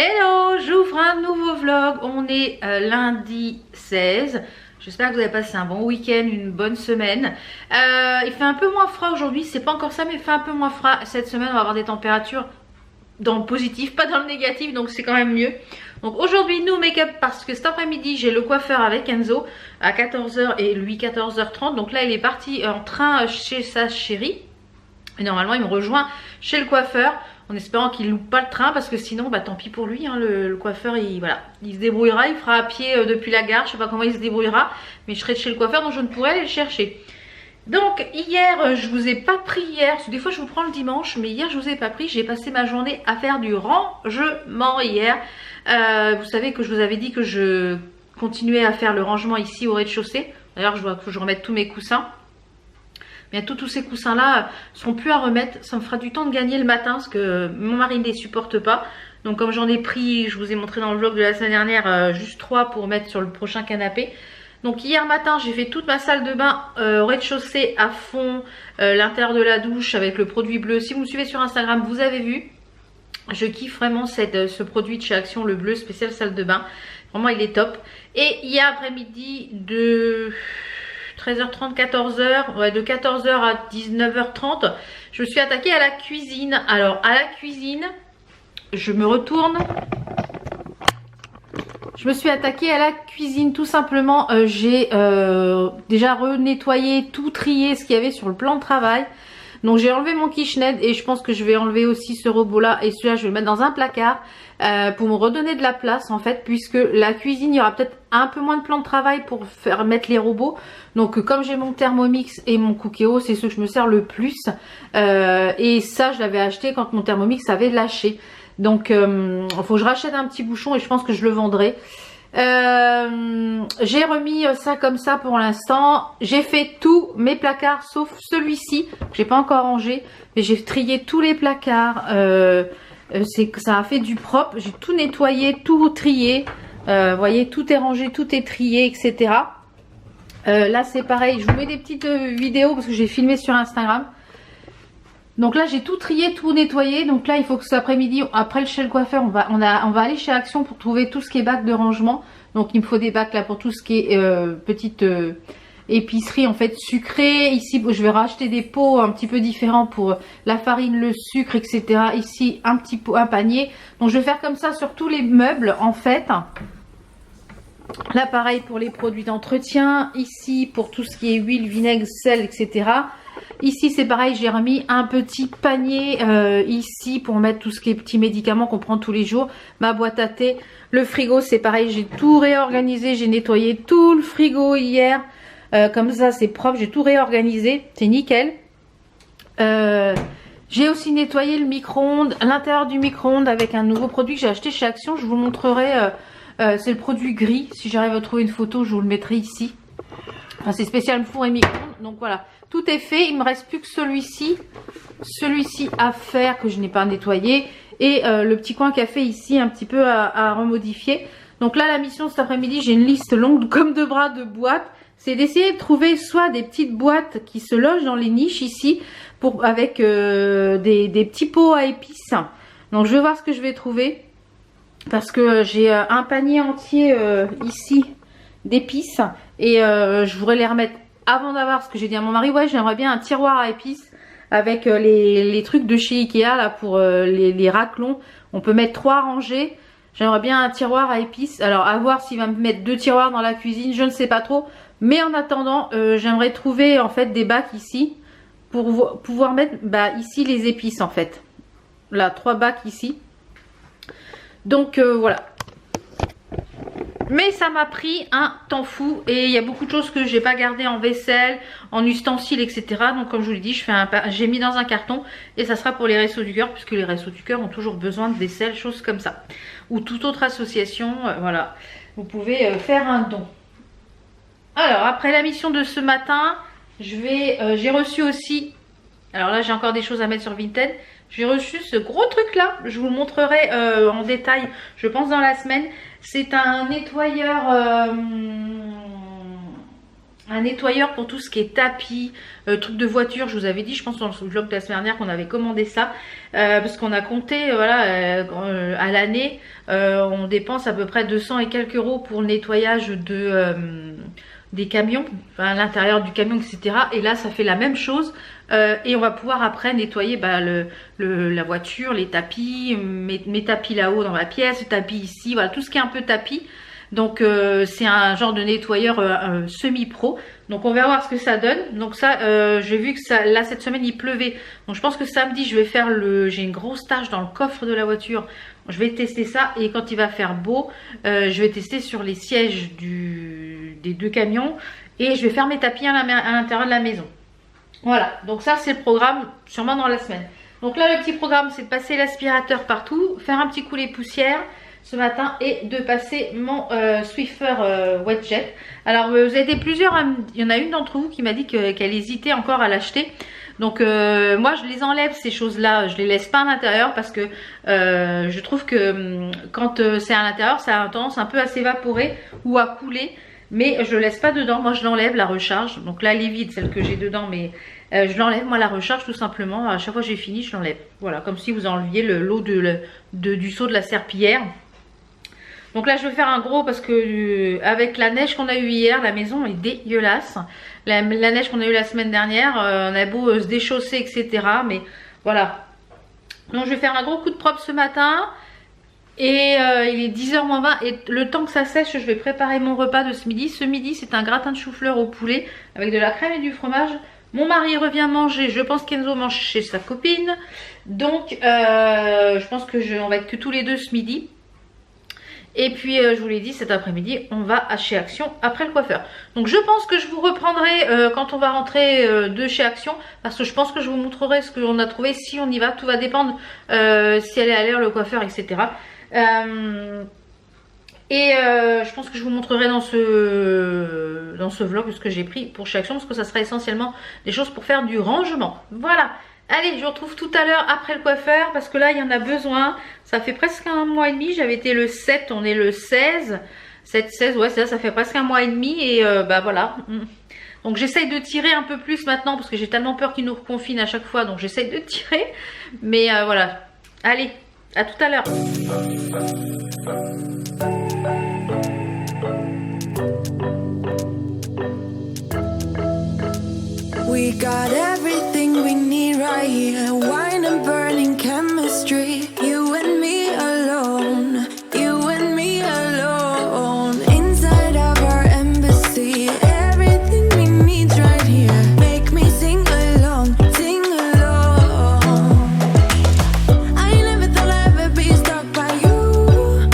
Hello, j'ouvre un nouveau vlog. On est lundi 16. J'espère que vous avez passé un bon week-end, une bonne semaine. Il fait un peu moins froid aujourd'hui, c'est pas encore ça, mais il fait un peu moins froid. Cette semaine, on va avoir des températures dans le positif, pas dans le négatif, donc c'est quand même mieux. Donc aujourd'hui, nous make-up parce que cet après-midi, j'ai le coiffeur avec Enzo à 14 h et lui 14 h 30. Donc là, il est parti en train chez sa chérie. Et normalement, il me rejoint chez le coiffeur en espérant qu'il loupe pas le train parce que sinon, bah tant pis pour lui. Hein, le coiffeur, voilà, il se débrouillera, il fera à pied depuis la gare. Je sais pas comment il se débrouillera, mais je serai chez le coiffeur donc je ne pourrai aller le chercher. Donc hier, je vous ai pas pris hier, parce que des fois je vous prends le dimanche, mais hier je vous ai pas pris. J'ai passé ma journée à faire du rangement hier. Vous savez que je vous avais dit que je continuais à faire le rangement ici au rez-de-chaussée. D'ailleurs, faut que je remette tous mes coussins. Bientôt tous ces coussins là seront plus à remettre. Ça me fera du temps de gagner le matin parce que mon mari ne les supporte pas. Donc comme j'en ai pris, je vous ai montré dans le vlog de la semaine dernière, juste 3 pour mettre sur le prochain canapé. Donc hier matin j'ai fait toute ma salle de bain au rez-de-chaussée à fond, l'intérieur de la douche avec le produit bleu. Si vous me suivez sur Instagram, vous avez vu. Je kiffe vraiment ce produit de chez Action, le bleu spécial salle de bain. Vraiment il est top. Et hier après-midi de 13h30, 14h, ouais, de 14h à 19h30, je me suis attaquée à la cuisine. Alors à la cuisine, je me retourne. Je me suis attaquée à la cuisine tout simplement. J'ai déjà renettoyé, tout trié ce qu'il y avait sur le plan de travail. Donc j'ai enlevé mon KitchenAid et je pense que je vais enlever aussi ce robot là. Et celui-là je vais le mettre dans un placard pour me redonner de la place en fait. Puisque la cuisine, il y aura peut-être un peu moins de plan de travail pour faire mettre les robots. Donc comme j'ai mon Thermomix et mon Cookéo, c'est ce que je me sers le plus. Et ça je l'avais acheté quand mon Thermomix avait lâché. Donc il faut que je rachète un petit bouchon et je pense que je le vendrai. J'ai remis ça comme ça pour l'instant. J'ai fait tous mes placards sauf celui-ci que j'ai pas encore rangé, mais j'ai trié tous les placards. Ça a fait du propre. J'ai tout nettoyé, tout trié. Vous voyez, tout est rangé, tout est trié, etc. Là c'est pareil, je vous mets des petites vidéos parce que j'ai filmé sur Instagram. Donc là j'ai tout trié, tout nettoyé. Donc là il faut que cet après-midi, après le chez le coiffeur, on va aller chez Action pour trouver tout ce qui est bac de rangement. Donc il me faut des bacs là pour tout ce qui est petite épicerie en fait sucrée. Ici je vais racheter des pots un petit peu différents pour la farine, le sucre, etc. Ici un petit pot, un panier. Donc je vais faire comme ça sur tous les meubles en fait. Là pareil pour les produits d'entretien. Ici pour tout ce qui est huile, vinaigre, sel, etc. Ici c'est pareil, j'ai remis un petit panier ici pour mettre tout ce qui est petits médicaments qu'on prend tous les jours. Ma boîte à thé, le frigo c'est pareil, j'ai tout réorganisé. J'ai nettoyé tout le frigo hier. Comme ça c'est propre, j'ai tout réorganisé, c'est nickel. J'ai aussi nettoyé le micro-ondes, l'intérieur du micro-ondes avec un nouveau produit que j'ai acheté chez Action. Je vous montrerai, c'est le produit gris. Si j'arrive à trouver une photo, je vous le mettrai ici. Enfin, c'est spécial four et micro-ondes. Donc voilà, tout est fait. Il me reste plus que celui-ci à faire que je n'ai pas nettoyé. Et le petit coin café ici un petit peu à remodifier. Donc là la mission cet après-midi, j'ai une liste longue comme de bras de boîtes. C'est d'essayer de trouver soit des petites boîtes qui se logent dans les niches ici avec des petits pots à épices. Donc je vais voir ce que je vais trouver. Parce que j'ai un panier entier ici d'épices. Et je voudrais les remettre avant d'avoir ce que j'ai dit à mon mari. Ouais, j'aimerais bien un tiroir à épices avec les trucs de chez Ikea là pour les raclons. On peut mettre 3 rangées. J'aimerais bien un tiroir à épices. Alors à voir s'il va me mettre 2 tiroirs dans la cuisine, je ne sais pas trop. Mais en attendant, j'aimerais trouver en fait des bacs ici pour pouvoir mettre ici les épices en fait. Là, 3 bacs ici. Donc voilà. Mais ça m'a pris un temps fou et il y a beaucoup de choses que j'ai pas gardées en vaisselle, en ustensiles, etc. Donc comme je vous l'ai dit, j'ai mis dans un carton et ça sera pour les Restos du Cœur puisque les Restos du Cœur ont toujours besoin de vaisselle, choses comme ça. Ou toute autre association, voilà. Vous pouvez faire un don. Alors après la mission de ce matin, j'ai reçu aussi, alors là j'ai encore des choses à mettre sur Vinted. J'ai reçu ce gros truc là, je vous le montrerai en détail je pense dans la semaine. C'est un nettoyeur un nettoyeur pour tout ce qui est tapis, trucs de voiture. Je vous avais dit, je pense dans le vlog de la semaine dernière qu'on avait commandé ça. Parce qu'on a compté, voilà, à l'année, on dépense à peu près 200 et quelques euros pour le nettoyage des camions, enfin, à l'intérieur du camion, etc. Et là, ça fait la même chose. Et on va pouvoir après nettoyer la voiture, les tapis, mes tapis là-haut dans la pièce, le tapis ici, voilà, tout ce qui est un peu tapis. Donc c'est un genre de nettoyeur semi-pro. Donc on va voir ce que ça donne. Donc ça, j'ai vu que ça, là cette semaine il pleuvait. Donc je pense que samedi je vais faire j'ai une grosse tache dans le coffre de la voiture. Je vais tester ça et quand il va faire beau, je vais tester sur les sièges des 2 camions. Et je vais faire mes tapis à l'intérieur de la maison. Voilà, donc ça c'est le programme sûrement dans la semaine. Donc là le petit programme c'est de passer l'aspirateur partout, faire un petit coup les poussières ce matin et de passer mon Swiffer Wet Jet. Alors vous avez été plusieurs, il y en a une d'entre vous qui m'a dit qu'elle hésitait encore à l'acheter. Donc moi je les enlève ces choses là, je les laisse pas à l'intérieur parce que je trouve que quand c'est à l'intérieur ça a tendance un peu à s'évaporer ou à couler. Mais je ne laisse pas dedans, moi je l'enlève, la recharge. Donc là elle est vide, celle que j'ai dedans, mais je l'enlève, moi la recharge tout simplement. À chaque fois que j'ai fini, je l'enlève. Voilà, comme si vous enleviez l'eau du seau de la serpillière. Donc là je vais faire un gros parce que avec la neige qu'on a eu hier, la maison est dégueulasse. La neige qu'on a eu la semaine dernière, on a beau se déchausser, etc. Mais voilà. Donc je vais faire un gros coup de propre ce matin. Et il est 10h moins 20 et le temps que ça sèche, je vais préparer mon repas de ce midi. Ce midi, c'est un gratin de chou-fleur au poulet avec de la crème et du fromage. Mon mari revient manger, je pense qu'Enzo mange chez sa copine. Donc, je pense que on va être que tous les deux ce midi. Et puis, je vous l'ai dit, cet après-midi, on va à chez Action après le coiffeur. Donc, je pense que je vous reprendrai quand on va rentrer de chez Action. Parce que je pense que je vous montrerai ce qu'on a trouvé si on y va. Tout va dépendre si elle est à l'heure, le coiffeur, etc. Je pense que je vous montrerai dans ce vlog ce que j'ai pris pour chez Action parce que ça sera essentiellement des choses pour faire du rangement. Voilà, allez, je vous retrouve tout à l'heure après le coiffeur parce que là il y en a besoin. Ça fait presque un mois et demi, j'avais été le 7, on est le 16. 7-16, ouais c'est ça fait presque un mois et demi et bah voilà. Donc j'essaye de tirer un peu plus maintenant parce que j'ai tellement peur qu'ils nous reconfinent à chaque fois, donc j'essaye de tirer. Mais voilà, allez, à tout à l'heure. We got everything we need right here. Wine and burning chemistry. You and me alone. You and me alone. Inside of our embassy. Everything we need right here. Make me sing along. Sing along. I never thought I'd ever be stuck by you.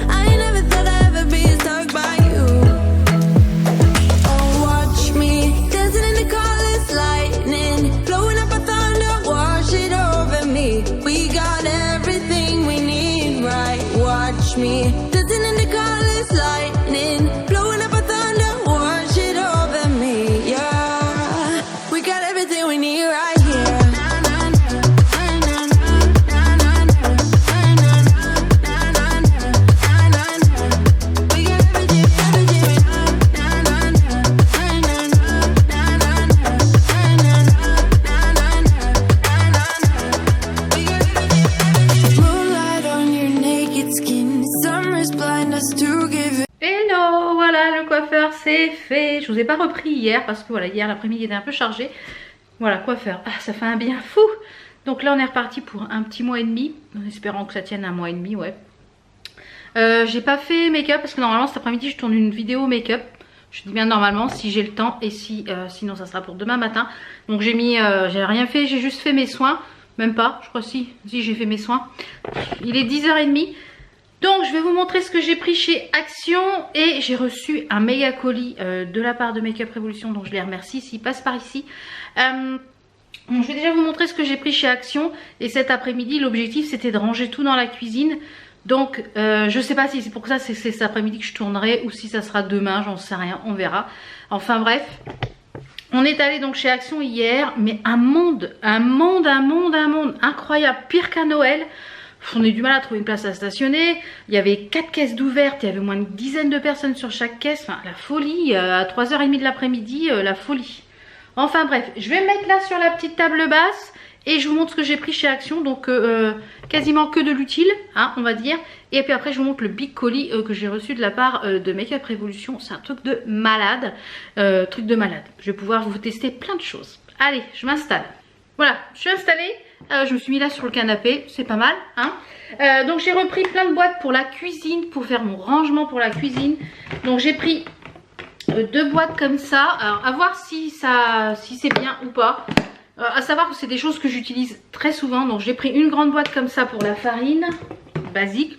I never thought I'd ever be stuck by you. Oh, watch me. Dancing in the colors, lightning, blowing up a thunder, wash it over me. We got everything we need, right? Watch me. Dancing in the colors, lightning, blowing up a thunder, wash it over me. Yeah, we got everything we need right here. We got moonlight on your naked skin. Summer's blind us to give it. Hello, voilà le coiffeur c'est fait. Je vous ai pas repris hier parce que voilà, hier l'après-midi était un peu chargé. Voilà, coiffeur, ah, ça fait un bien fou. Donc là on est reparti pour un petit mois et demi, en espérant que ça tienne un mois et demi, ouais. J'ai pas fait make-up parce que normalement cet après-midi je tourne une vidéo make-up. Je dis bien normalement si j'ai le temps et si sinon ça sera pour demain matin. Donc j'ai mis, j'ai rien fait, j'ai juste fait mes soins. Même pas, je crois si j'ai fait mes soins. Il est 10h30. Donc je vais vous montrer ce que j'ai pris chez Action. Et j'ai reçu un méga colis de la part de Make-up Révolution. Donc je les remercie s'ils passent par ici. Donc, je vais déjà vous montrer ce que j'ai pris chez Action. Et cet après-midi l'objectif c'était de ranger tout dans la cuisine. Donc je sais pas si c'est pour ça c'est cet après-midi que je tournerai ou si ça sera demain, j'en sais rien, on verra. Enfin bref, on est allé donc chez Action hier, mais un monde incroyable, pire qu'à Noël. On a eu du mal à trouver une place à stationner. Il y avait 4 caisses d'ouvertes, il y avait au moins une dizaine de personnes sur chaque caisse. Enfin, la folie, à 3h30 de l'après-midi, la folie. Enfin bref, je vais me mettre là sur la petite table basse et je vous montre ce que j'ai pris chez Action. Donc quasiment que de l'utile, hein, on va dire. Et puis après je vous montre le big colis que j'ai reçu de la part de Make-up Revolution. C'est un truc de malade, Je vais pouvoir vous tester plein de choses. Allez, je m'installe. Voilà, je suis installée. Je me suis mis là sur le canapé, c'est pas mal, hein. Donc j'ai repris plein de boîtes pour la cuisine, pour faire mon rangement pour la cuisine. Donc j'ai pris 2 boîtes comme ça. Alors à voir si c'est bien ou pas. À savoir que c'est des choses que j'utilise très souvent. Donc j'ai pris une grande boîte comme ça pour la farine basique,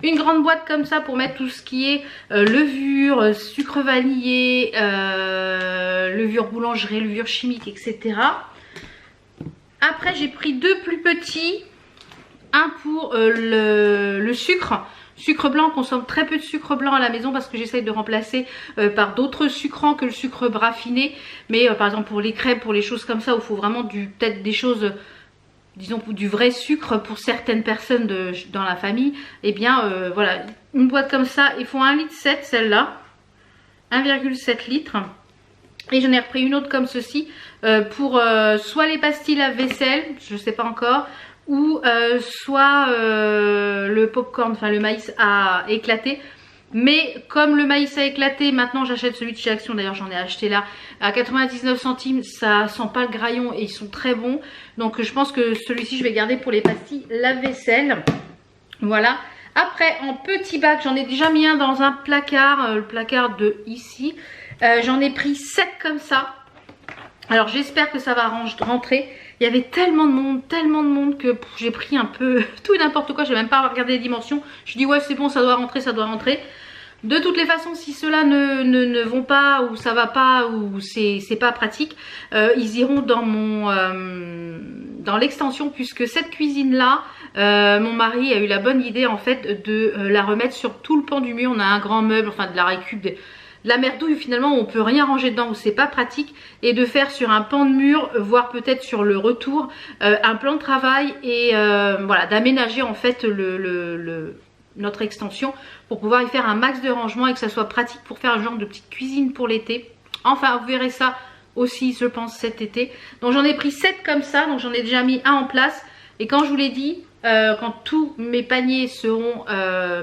une grande boîte comme ça pour mettre tout ce qui est levure, sucre vanillé, levure boulangerie, levure chimique, etc. Après j'ai pris 2 plus petits, un pour le sucre blanc. On consomme très peu de sucre blanc à la maison parce que j'essaye de remplacer par d'autres sucrants que le sucre raffiné. Mais par exemple pour les crêpes, pour les choses comme ça où il faut vraiment peut-être des choses, disons du vrai sucre pour certaines personnes dans la famille. Et bien voilà, une boîte comme ça, il faut 1,7 litre celle-là, 1,7 litres. Et j'en ai repris une autre comme ceci pour soit les pastilles à vaisselle, je sais pas encore, ou soit le popcorn, enfin le maïs à éclater. Mais comme le maïs a éclaté, maintenant j'achète celui de chez Action. D'ailleurs j'en ai acheté là à 99 centimes, ça sent pas le graillon et ils sont très bons. Donc je pense que celui-ci je vais garder pour les pastilles lave-vaisselle. Voilà. Après en petit bac, j'en ai déjà mis un dans un placard, le placard de ici. J'en ai pris 7 comme ça. Alors j'espère que ça va rentrer. Il y avait tellement de monde que j'ai pris un peu tout et n'importe quoi. Je n'ai même pas regardé les dimensions. Je dis ouais c'est bon, ça doit rentrer, ça doit rentrer. De toutes les façons, si ceux-là ne vont pas ou ça va pas ou c'est pas pratique, ils iront dans dans l'extension, puisque cette cuisine là, mon mari a eu la bonne idée en fait de la remettre sur tout le pan du mur. On a un grand meuble, enfin de la récup, de la merdouille finalement où on peut rien ranger dedans, où c'est pas pratique, et de faire sur un pan de mur, voire peut-être sur le retour, un plan de travail et voilà, d'aménager en fait notre extension pour pouvoir y faire un max de rangement et que ça soit pratique pour faire un genre de petite cuisine pour l'été. Enfin vous verrez ça aussi je pense cet été. Donc j'en ai pris 7 comme ça, donc j'en ai déjà mis un en place. Et quand je vous l'ai dit, quand tous mes paniers seront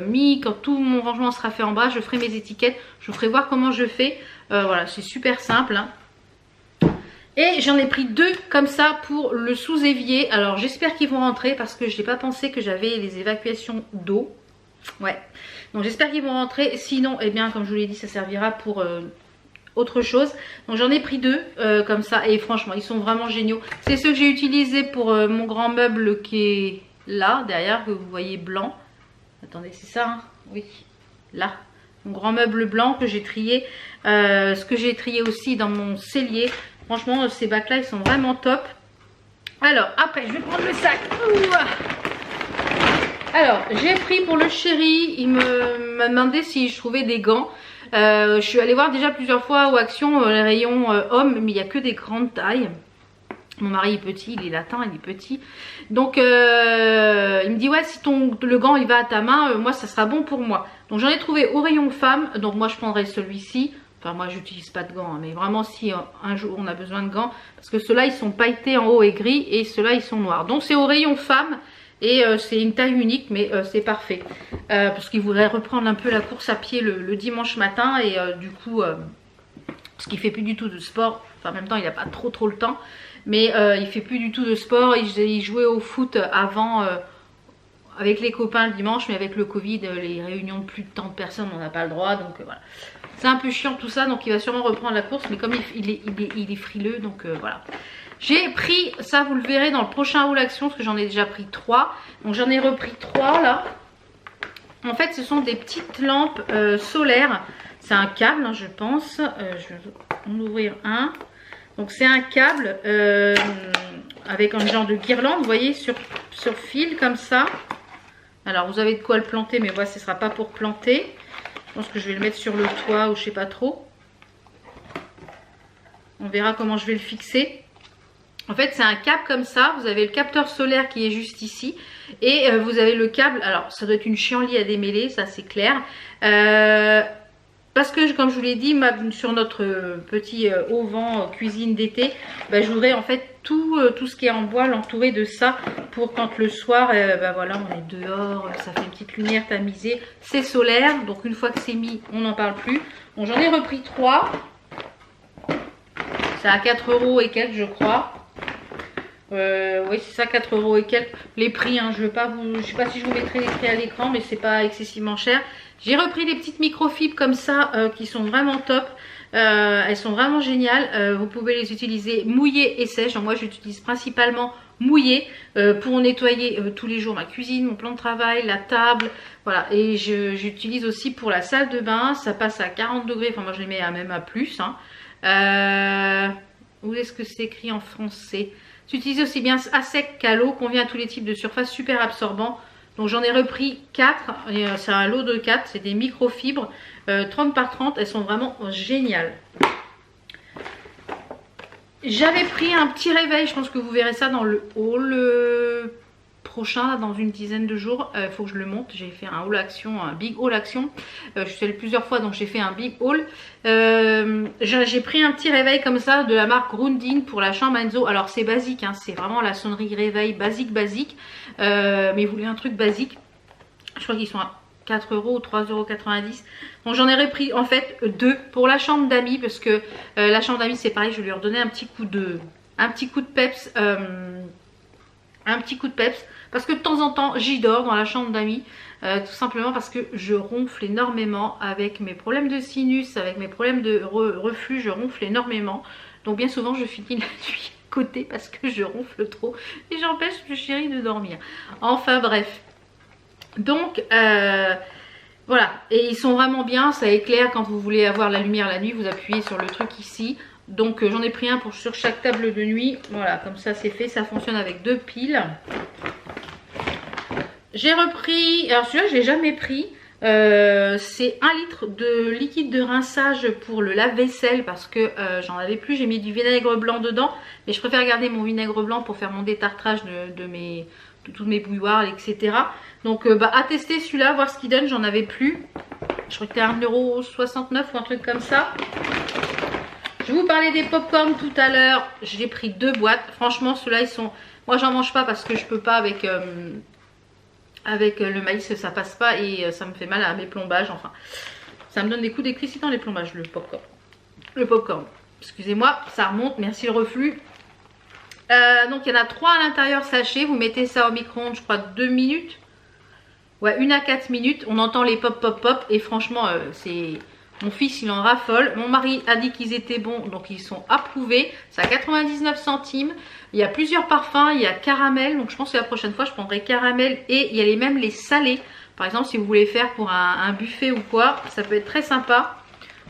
mis, quand tout mon rangement sera fait en bas, je ferai mes étiquettes, je vous ferai voir comment je fais. Voilà, c'est super simple, hein. Et j'en ai pris 2 comme ça pour le sous-évier. Alors j'espère qu'ils vont rentrer parce que je n'ai pas pensé que j'avais les évacuations d'eau. Ouais, donc j'espère qu'ils vont rentrer. Sinon, eh bien comme je vous l'ai dit, ça servira pour autre chose. Donc j'en ai pris 2 comme ça et franchement ils sont vraiment géniaux. C'est ceux que j'ai utilisés pour mon grand meuble qui est là derrière, que vous voyez blanc. Attendez, c'est ça hein, oui, là. Mon grand meuble blanc que j'ai trié. Ce que j'ai trié aussi dans mon cellier. Franchement ces bacs là ils sont vraiment top. Alors après je vais prendre le sac. Ouah. Alors j'ai pris pour le chéri, il m'a demandé si je trouvais des gants. Je suis allée voir déjà plusieurs fois au Action les rayons hommes, mais il n'y a que des grandes tailles. Mon mari est petit, il est latin, il est petit. Donc il me dit ouais si le gant il va à ta main, moi ça sera bon pour moi. Donc j'en ai trouvé au rayon femme, donc moi je prendrai celui-ci. Enfin moi j'utilise pas de gants, hein, mais vraiment si un jour on a besoin de gants. Parce que ceux-là ils sont pailletés en haut et gris et ceux-là ils sont noirs. Donc c'est au rayon femme. Et c'est une taille unique mais c'est parfait parce qu'il voudrait reprendre un peu la course à pied le dimanche matin et du coup parce qu'il fait plus du tout de sport, enfin en même temps il n'a pas trop le temps, mais il fait plus du tout de sport. Il jouait au foot avant avec les copains le dimanche, mais avec le Covid, les réunions de plus de tant de personnes on n'a pas le droit, donc voilà, c'est un peu chiant tout ça. Donc il va sûrement reprendre la course, mais comme il est frileux, donc voilà. J'ai pris, ça vous le verrez dans le prochain haul Action, parce que j'en ai déjà pris 3. Donc j'en ai repris 3 là. En fait ce sont des petites lampes solaires. C'est un câble hein, je pense. Je vais en ouvrir un. Donc c'est un câble avec un genre de guirlande, vous voyez, sur fil comme ça. Alors vous avez de quoi le planter, mais voilà, ce ne sera pas pour planter. Je pense que je vais le mettre sur le toit ou je sais pas trop. On verra comment je vais le fixer. En fait, c'est un câble comme ça. Vous avez le capteur solaire qui est juste ici. Et vous avez le câble. Alors, ça doit être une chienlit à démêler, ça c'est clair. Parce que, comme je vous l'ai dit, sur notre petit auvent cuisine d'été, bah, je voudrais en fait tout ce qui est en bois l'entourer de ça. Pour quand le soir, bah, voilà, on est dehors, ça fait une petite lumière tamisée. C'est solaire, donc une fois que c'est mis, on n'en parle plus. Bon, j'en ai repris 3. C'est à 4 € et quelques, je crois. Oui, c'est ça, 4 € et quelques. Les prix, hein, je sais pas si je vous mettrai les prix à l'écran, mais c'est pas excessivement cher. J'ai repris des petites microfibres comme ça qui sont vraiment top. Elles sont vraiment géniales. Vous pouvez les utiliser mouillées et sèches. Donc moi, j'utilise principalement mouillées pour nettoyer tous les jours ma cuisine, mon plan de travail, la table. Voilà. Et j'utilise aussi pour la salle de bain. Ça passe à 40 degrés. Enfin, moi, je les mets même à plus. Hein. Où est-ce que c'est écrit en français? J'utilise aussi bien à sec qu'à l'eau, convient à tous les types de surfaces, super absorbant. Donc j'en ai repris 4, c'est un lot de 4, c'est des microfibres 30 par 30, elles sont vraiment géniales. J'avais pris un petit réveil, je pense que vous verrez ça dans le haul prochain, là, dans une dizaine de jours. Il faut que je le monte, j'ai fait un haul action, un big haul action. Je suis allée plusieurs fois, donc j'ai fait un big haul. J'ai pris un petit réveil comme ça de la marque Grounding pour la chambre Enzo. Alors c'est basique, hein, c'est vraiment la sonnerie réveil basique. Mais vous voulez un truc basique, je crois qu'ils sont à 4 € ou 3,90 €. Bon, j'en ai repris en fait 2 pour la chambre d'amis, parce que la chambre d'amis c'est pareil, je vais lui redonner un petit coup de peps. Parce que de temps en temps j'y dors dans la chambre d'amis, tout simplement parce que je ronfle énormément avec mes problèmes de sinus, avec mes problèmes de reflux, je ronfle énormément. Donc bien souvent je finis la nuit côté parce que je ronfle trop et j'empêche le chéri de dormir. Enfin bref. Donc voilà, et ils sont vraiment bien, ça éclaire quand vous voulez avoir la lumière la nuit, vous appuyez sur le truc ici. Donc j'en ai pris un sur chaque table de nuit. Voilà, comme ça c'est fait, ça fonctionne avec 2 piles. J'ai repris, alors celui-là je l'ai jamais pris. C'est 1 litre de liquide de rinçage pour le lave-vaisselle parce que j'en avais plus, j'ai mis du vinaigre blanc dedans, mais je préfère garder mon vinaigre blanc pour faire mon détartrage de tous mes bouilloires, etc. Donc à tester celui-là, voir ce qu'il donne. J'en avais plus, je crois que c'était 1,69 € ou un truc comme ça. Je vous parlais des pop-corn tout à l'heure, j'ai pris 2 boîtes. Franchement ceux-là ils sont, moi j'en mange pas parce que je peux pas avec le maïs, ça passe pas et ça me fait mal à mes plombages. Enfin, ça me donne des coups d'électricité dans les plombages, le popcorn. Le popcorn, excusez-moi, ça remonte, merci le reflux. Donc il y en a 3 à l'intérieur sachets. Vous mettez ça au micro-ondes, je crois 2 minutes. Ouais, 1 à 4 minutes. On entend les pop. Et franchement, c'est... Mon fils il en raffole. Mon mari a dit qu'ils étaient bons, donc ils sont approuvés. C'est à 99 centimes. Il y a plusieurs parfums, il y a caramel. Donc je pense que la prochaine fois je prendrai caramel. Et il y a même les salés. Par exemple si vous voulez faire pour un buffet ou quoi, ça peut être très sympa.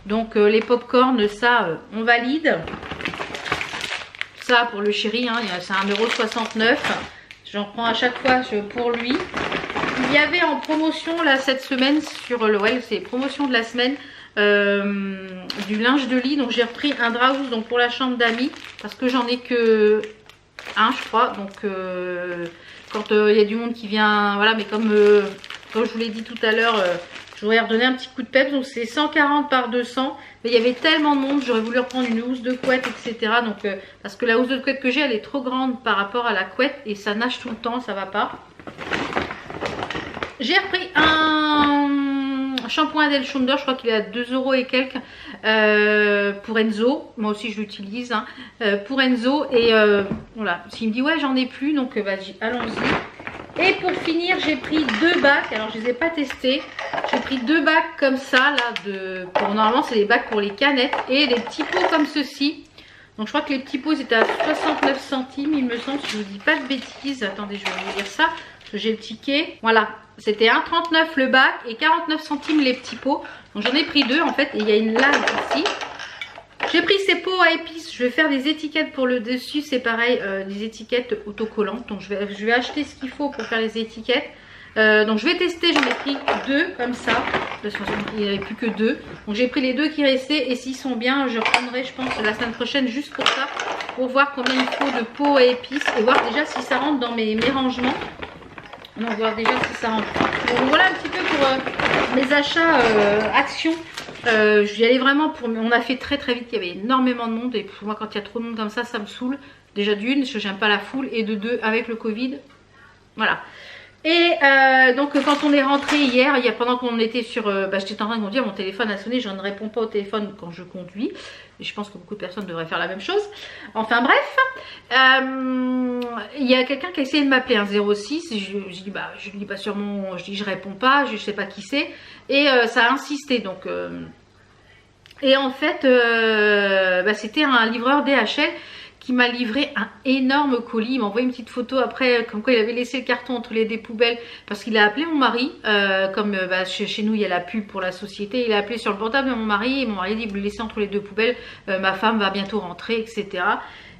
Donc les pop-corn, ça on valide. Ça pour le chéri, hein, c'est 1,69 €. J'en prends à chaque fois pour lui. Il y avait en promotion là cette semaine sur le web, c'est promotion de la semaine. Du linge de lit, donc j'ai repris un Draus donc pour la chambre d'amis parce que j'en ai que un je crois, donc quand il y a du monde qui vient, voilà, mais comme je vous l'ai dit tout à l'heure, je voudrais redonner un petit coup de peps. Donc c'est 140 par 200, mais il y avait tellement de monde, j'aurais voulu reprendre une housse de couette, etc. Donc parce que la housse de couette que j'ai elle est trop grande par rapport à la couette et ça nage tout le temps, ça va pas. J'ai repris un shampoing Del Schunder, je crois qu'il est à 2 € et quelques pour Enzo. Moi aussi je l'utilise hein, pour Enzo. Et voilà, s'il me dit ouais j'en ai plus, donc vas-y, allons-y. Et pour finir j'ai pris 2 bacs, alors je les ai pas testés. J'ai pris 2 bacs comme ça là, normalement c'est des bacs pour les canettes. Et des petits pots comme ceci. Donc je crois que les petits pots étaient à 69 centimes il me semble, si je vous dis pas de bêtises. Attendez, je vais vous dire ça parce que j'ai le ticket. Voilà, c'était 1,39 € le bac et 49 centimes les petits pots. Donc j'en ai pris 2 en fait et il y a une lame ici. J'ai pris ces pots à épices, je vais faire des étiquettes pour le dessus, c'est pareil, des étiquettes autocollantes. Donc je vais acheter ce qu'il faut pour faire les étiquettes. Donc je vais tester, j'en ai pris 2 comme ça, parce qu'il n'y avait plus que 2. Donc j'ai pris les 2 qui restaient et s'ils sont bien, je reprendrai je pense la semaine prochaine juste pour ça. pour voir combien il faut de pots à épices et voir déjà si ça rentre dans mes rangements. On va voir déjà si ça rentre. Donc voilà un petit peu pour mes achats actions. J'y allais vraiment pour... On a fait très vite, il y avait énormément de monde. Et pour moi, quand il y a trop de monde comme ça me saoule. Déjà d'une, parce que j'aime pas la foule. Et de deux, avec le Covid. Voilà. Et donc quand on est rentré hier, pendant qu'on était sur... j'étais en train de conduire, mon téléphone a sonné. Je ne réponds pas au téléphone quand je conduis. Et je pense que beaucoup de personnes devraient faire la même chose. Enfin bref, il y a quelqu'un qui a essayé de m'appeler, un 06. Et je dis je lui dis sur mon... Je dis je réponds pas, je sais pas qui c'est. Et ça a insisté donc... Et en fait, c'était un livreur DHL qui m'a livré un énorme colis. Il m'a envoyé une petite photo après, comme quoi il avait laissé le carton entre les deux poubelles, parce qu'il a appelé mon mari, comme chez nous il y a la pub pour la société, il a appelé sur le portable de mon mari, et mon mari a dit vous le laissez entre les deux poubelles, ma femme va bientôt rentrer, etc.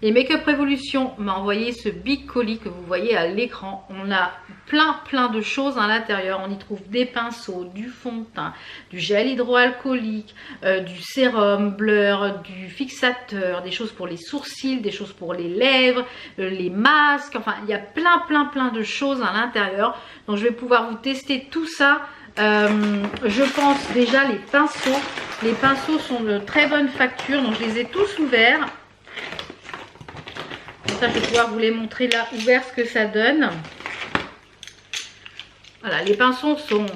Et Make Up Revolution m'a envoyé ce big colis que vous voyez à l'écran. On a plein de choses à l'intérieur. On y trouve des pinceaux, du fond de teint, du gel hydroalcoolique, du sérum, blur, du fixateur, des choses pour les sourcils, des choses pour les lèvres, les masques. Enfin, il y a plein de choses à l'intérieur. Donc, je vais pouvoir vous tester tout ça. Je pense déjà les pinceaux. Les pinceaux sont de très bonne facture. Donc, je les ai tous ouverts. Ça, je vais pouvoir vous les montrer là ouvert ce que ça donne. Voilà, les pinceaux sont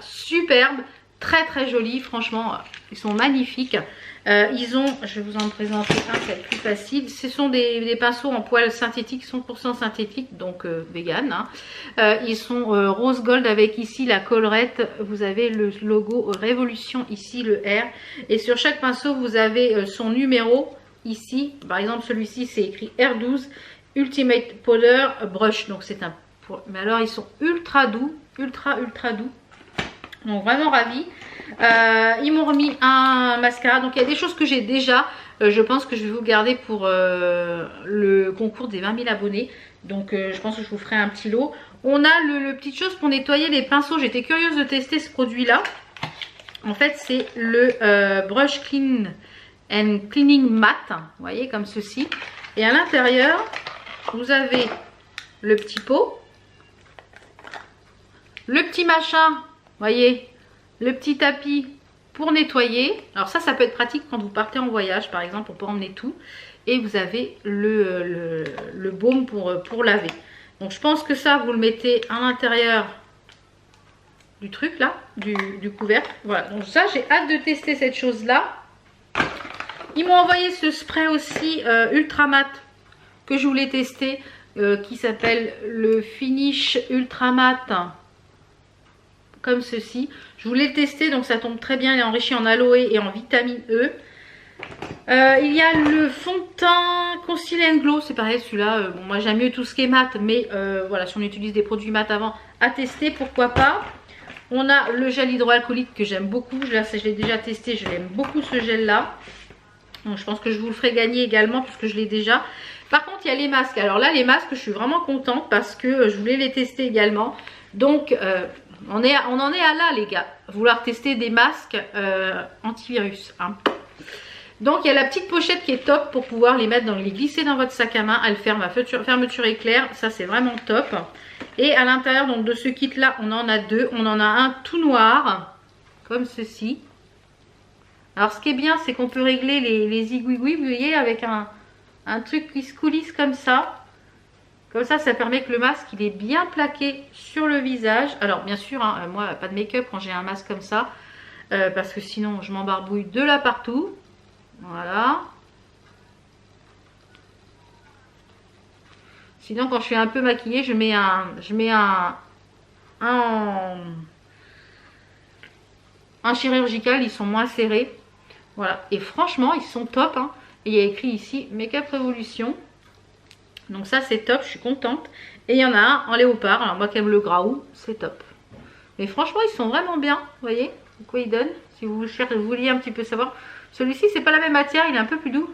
superbes, très jolis, franchement, ils sont magnifiques. Ils ont, je vais vous en présenter un, c'est le plus facile. Ce sont des pinceaux en poils synthétiques, 100% synthétiques, donc vegan. Hein. Ils sont rose gold avec ici la collerette. Vous avez le logo Révolution ici, le R. Et sur chaque pinceau, vous avez son numéro. Ici, par exemple, celui-ci, c'est écrit R12 Ultimate Powder Brush. Donc, c'est un... Mais alors, ils sont ultra doux. Ultra doux. Donc, vraiment ravis. Ils m'ont remis un mascara. Donc, il y a des choses que j'ai déjà. Je pense que je vais vous garder pour le concours des 20 000 abonnés. Donc, je pense que je vous ferai un petit lot. On a le petite chose pour nettoyer les pinceaux. J'étais curieuse de tester ce produit-là. En fait, c'est le Brush Clean and Cleaning Mat, vous voyez, comme ceci. Et à l'intérieur, vous avez le petit pot, le petit machin, vous voyez, le petit tapis pour nettoyer. Alors ça peut être pratique quand vous partez en voyage, par exemple, on peut emmener tout. Et vous avez le baume pour laver. Donc je pense que ça, vous le mettez à l'intérieur du truc là, du couvercle. Voilà, donc ça, j'ai hâte de tester cette chose-là. Ils m'ont envoyé ce spray aussi ultra mat que je voulais tester, qui s'appelle le Finish Ultra Mat, comme ceci. Je voulais le tester, donc ça tombe très bien, il est enrichi en aloe et en vitamine E. Il y a le fond de teint Conceal and Glow, c'est pareil celui-là, bon, moi j'aime mieux tout ce qui est mat, mais voilà, si on utilise des produits mat avant, à tester, pourquoi pas. On a le gel hydroalcoolique que j'aime beaucoup, je l'ai déjà testé, je l'aime beaucoup ce gel là. Donc je pense que je vous le ferai gagner également puisque je l'ai déjà. Par contre il y a les masques. Alors là les masques je suis vraiment contente parce que je voulais les tester également. Donc on en est à là les gars. Vouloir tester des masques antivirus. Hein. Donc il y a la petite pochette qui est top pour pouvoir les mettre les glisser dans votre sac à main. Elle ferme à fermeture éclair. Ça c'est vraiment top. Et à l'intérieur donc de ce kit là on en a deux. On en a un tout noir comme ceci. Alors ce qui est bien c'est qu'on peut régler les igouigouis, vous voyez, avec un truc qui se coulisse comme ça. Comme ça, ça permet que le masque il est bien plaqué sur le visage. Alors bien sûr, hein, moi pas de make-up quand j'ai un masque comme ça. Parce que sinon je m'embarbouille de là partout. Voilà. Sinon quand je suis un peu maquillée, je mets un chirurgical, ils sont moins serrés. Voilà, et franchement ils sont top hein. Et il y a écrit ici Make Up Revolution. Donc ça c'est top, je suis contente. Et il y en a un en léopard, alors moi qui aime le graou, c'est top. Mais franchement ils sont vraiment bien, vous voyez quoi ils donnent. Si vous vouliez un petit peu savoir. Celui-ci c'est pas la même matière, il est un peu plus doux.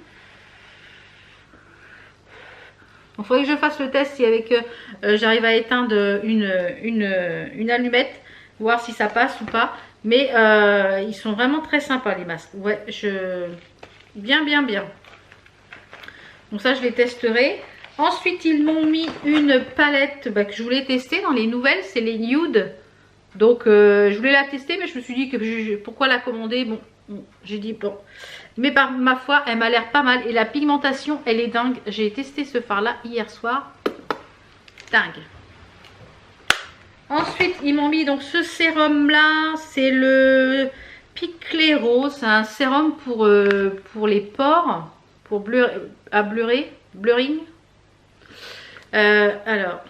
Il faudrait que je fasse le test si avec j'arrive à éteindre une allumette, voir si ça passe ou pas. Mais ils sont vraiment très sympas les masques. Ouais, bien. Donc ça je les testerai. Ensuite ils m'ont mis une palette que je voulais tester dans les nouvelles, c'est les nude. Donc je voulais la tester mais je me suis dit que pourquoi la commander. Bon, j'ai dit bon. Mais par ma foi elle m'a l'air pas mal et la pigmentation elle est dingue. J'ai testé ce fard là hier soir. Dingue. Ensuite ils m'ont mis donc ce sérum là, c'est le Piclero, c'est un sérum pour les pores, pour blurring. Alors,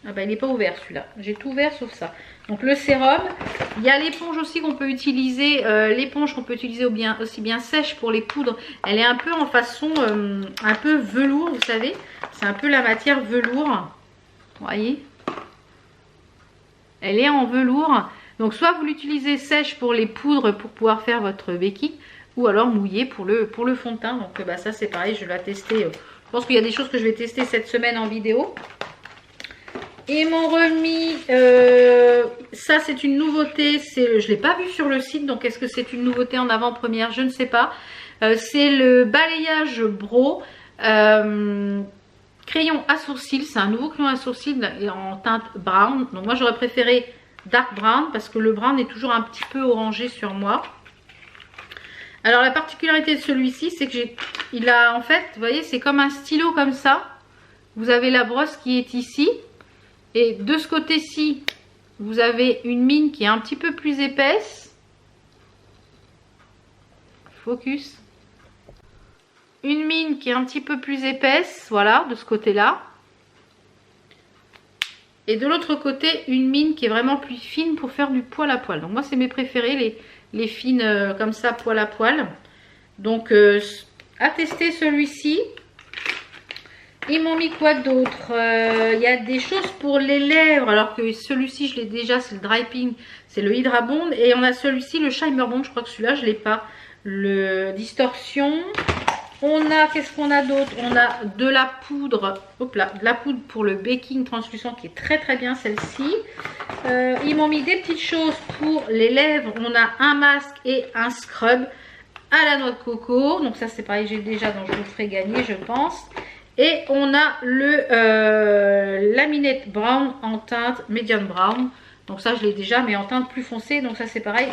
ah bah, il n'est pas ouvert celui-là, j'ai tout ouvert sauf ça. Donc le sérum, il y a l'éponge aussi qu'on peut utiliser, aussi bien sèche pour les poudres. Elle est un peu en façon, un peu velours, vous savez, c'est un peu la matière velours, vous voyez. Elle est en velours. Donc soit vous l'utilisez sèche pour les poudres pour pouvoir faire votre béquille, ou alors mouillé pour le fond de teint. Donc bah, ça c'est pareil, je vais la tester. Je pense qu'il y a des choses que je vais tester cette semaine en vidéo. Ils m'ont remis, ça c'est une nouveauté, je ne l'ai pas vu sur le site, donc est-ce que c'est une nouveauté en avant-première, je ne sais pas. C'est le balayage Bro, crayon à sourcils, c'est un nouveau crayon à sourcils en teinte brown. Donc moi j'aurais préféré dark brown parce que le brown est toujours un petit peu orangé sur moi. Alors la particularité de celui-ci c'est que il a en fait, vous voyez, c'est comme un stylo comme ça. Vous avez la brosse qui est ici et de ce côté-ci vous avez une mine qui est un petit peu plus épaisse. Focus. Une mine qui est un petit peu plus épaisse, voilà, de ce côté-là. Et de l'autre côté, une mine qui est vraiment plus fine pour faire du poil à poil. Donc moi, c'est mes préférés, les fines comme ça, poil à poil. Donc, à tester celui-ci. Ils m'ont mis quoi d'autre? Il y a des choses pour les lèvres. Alors que celui-ci, je l'ai déjà, c'est le Dry Pink. C'est le Hydra Bond. Et on a celui-ci, le Shimmer Bond. Je crois que celui-là, je ne l'ai pas. Le Distorsion. On a, qu'est-ce qu'on a d'autre? On a de la poudre, hop là, de la poudre pour le baking translucent qui est très très bien celle-ci. Ils m'ont mis des petites choses pour les lèvres. On a un masque et un scrub à la noix de coco. Donc ça c'est pareil, j'ai déjà, donc je vous ferai gagner je pense. Et on a le laminate brown en teinte medium brown. Donc ça je l'ai déjà mais en teinte plus foncée. Donc ça c'est pareil,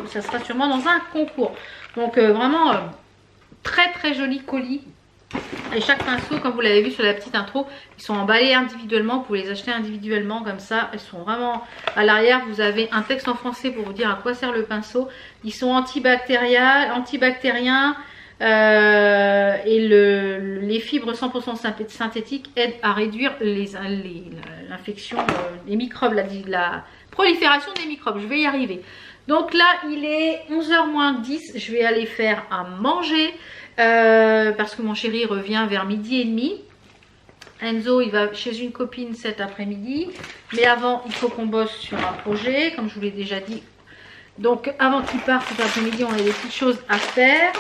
ça sera sûrement dans un concours. Donc vraiment... très très joli colis et chaque pinceau comme vous l'avez vu sur la petite intro ils sont emballés individuellement, vous pouvez les acheter individuellement comme ça, ils sont vraiment à l'arrière, vous avez un texte en français pour vous dire à quoi sert le pinceau, ils sont antibactériens et les fibres 100% synthétiques aident à réduire l'infection, les microbes, la prolifération des microbes, je vais y arriver. Donc là il est 11h moins 10, je vais aller faire à manger parce que mon chéri revient vers 12h30. Enzo il va chez une copine cet après-midi, mais avant il faut qu'on bosse sur un projet comme je vous l'ai déjà dit. Donc avant qu'il parte cet après-midi on a des petites choses à faire.